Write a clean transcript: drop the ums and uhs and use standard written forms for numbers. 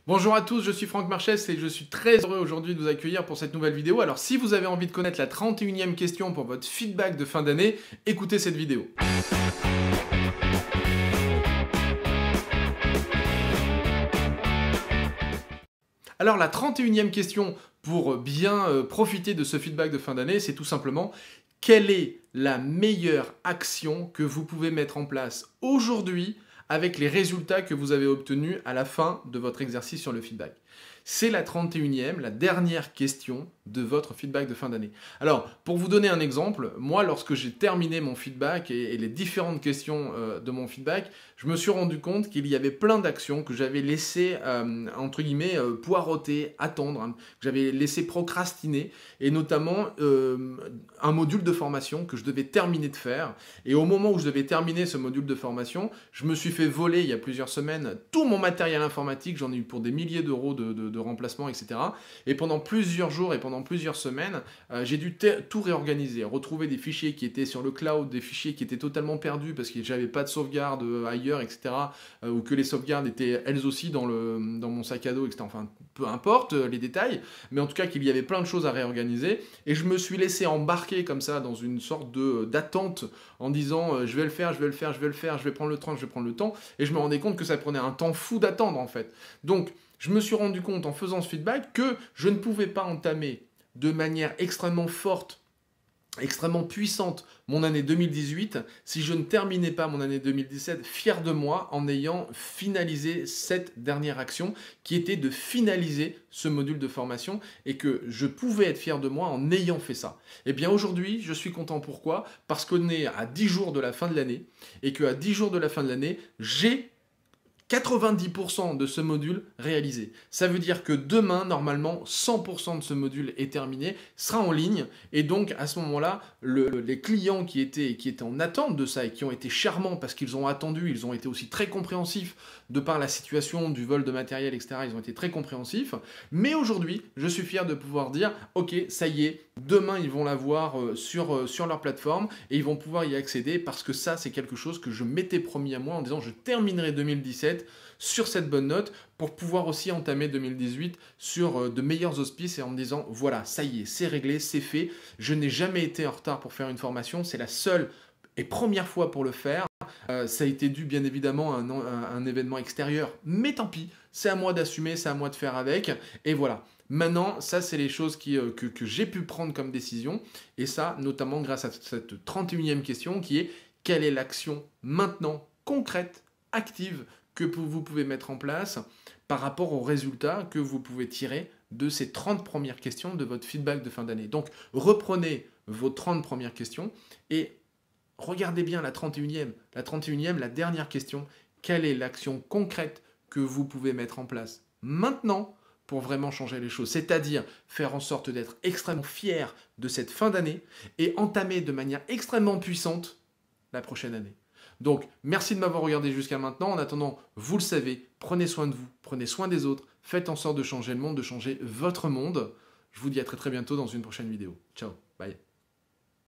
Bonjour à tous, je suis Franck Marchès et je suis très heureux aujourd'hui de vous accueillir pour cette nouvelle vidéo. Alors si vous avez envie de connaître la 31e question pour votre feedback de fin d'année, écoutez cette vidéo. Alors la 31e question pour bien profiter de ce feedback de fin d'année, c'est tout simplement quelle est la meilleure action que vous pouvez mettre en place aujourd'hui avec les résultats que vous avez obtenus à la fin de votre exercice sur le feedback. C'est la 31e, la dernière question de votre feedback de fin d'année. Alors, pour vous donner un exemple, moi, lorsque j'ai terminé mon feedback et les différentes questions de mon feedback, je me suis rendu compte qu'il y avait plein d'actions que j'avais laissé, entre guillemets, poireauter, attendre, hein, que j'avais laissé procrastiner, et notamment un module de formation que je devais terminer de faire. Et au moment où je devais terminer ce module de formation, je me suis fait voler il y a plusieurs semaines tout mon matériel informatique, j'en ai eu pour des milliers d'euros de remplacement, etc. Et pendant plusieurs jours et pendant plusieurs semaines, j'ai dû tout réorganiser, retrouver des fichiers qui étaient sur le cloud, des fichiers qui étaient totalement perdus parce que j'avais pas de sauvegarde ailleurs, etc. Ou que les sauvegardes étaient elles aussi dans mon sac à dos, etc. Enfin, peu importe les détails, mais en tout cas qu'il y avait plein de choses à réorganiser. Et je me suis laissé embarquer comme ça dans une sorte d'attente en disant je vais le faire, je vais le faire, je vais le faire, je vais prendre le temps, je vais prendre le temps. Et je me rendais compte que ça prenait un temps fou d'attendre en fait. Donc, je me suis rendu compte en faisant ce feedback que je ne pouvais pas entamer de manière extrêmement forte, extrêmement puissante mon année 2018 si je ne terminais pas mon année 2017 fier de moi en ayant finalisé cette dernière action qui était de finaliser ce module de formation et que je pouvais être fier de moi en ayant fait ça. Et bien aujourd'hui, je suis content. Pourquoi? Parce qu'on est à 10 jours de la fin de l'année et qu'à 10 jours de la fin de l'année, j'ai 90% de ce module réalisé. Ça veut dire que demain, normalement, 100% de ce module est terminé, sera en ligne. Et donc, à ce moment-là, les clients qui étaient en attente de ça et qui ont été charmants parce qu'ils ont attendu, ils ont été aussi très compréhensifs de par la situation du vol de matériel, etc. Ils ont été très compréhensifs. Mais aujourd'hui, je suis fier de pouvoir dire, ok, ça y est, demain, ils vont l'avoir sur leur plateforme et ils vont pouvoir y accéder parce que ça, c'est quelque chose que je m'étais promis à moi en disant, je terminerai 2017 sur cette bonne note pour pouvoir aussi entamer 2018 sur de meilleurs auspices et en me disant voilà, ça y est, c'est réglé, c'est fait. Je n'ai jamais été en retard pour faire une formation, c'est la seule et première fois pour le faire. Ça a été dû bien évidemment à un événement extérieur, mais tant pis, c'est à moi d'assumer, c'est à moi de faire avec, et voilà. Maintenant, ça c'est les choses que j'ai pu prendre comme décision, et ça notamment grâce à cette 31e question qui est quelle est l'action maintenant concrète, active, que vous pouvez mettre en place par rapport aux résultats que vous pouvez tirer de ces 30 premières questions de votre feedback de fin d'année. Donc, reprenez vos 30 premières questions et regardez bien la 31e. La 31e, la dernière question, quelle est l'action concrète que vous pouvez mettre en place maintenant pour vraiment changer les choses? C'est-à-dire faire en sorte d'être extrêmement fier de cette fin d'année et entamer de manière extrêmement puissante la prochaine année. Donc, merci de m'avoir regardé jusqu'à maintenant. En attendant, vous le savez, prenez soin de vous, prenez soin des autres, faites en sorte de changer le monde, de changer votre monde. Je vous dis à très très bientôt dans une prochaine vidéo. Ciao, bye.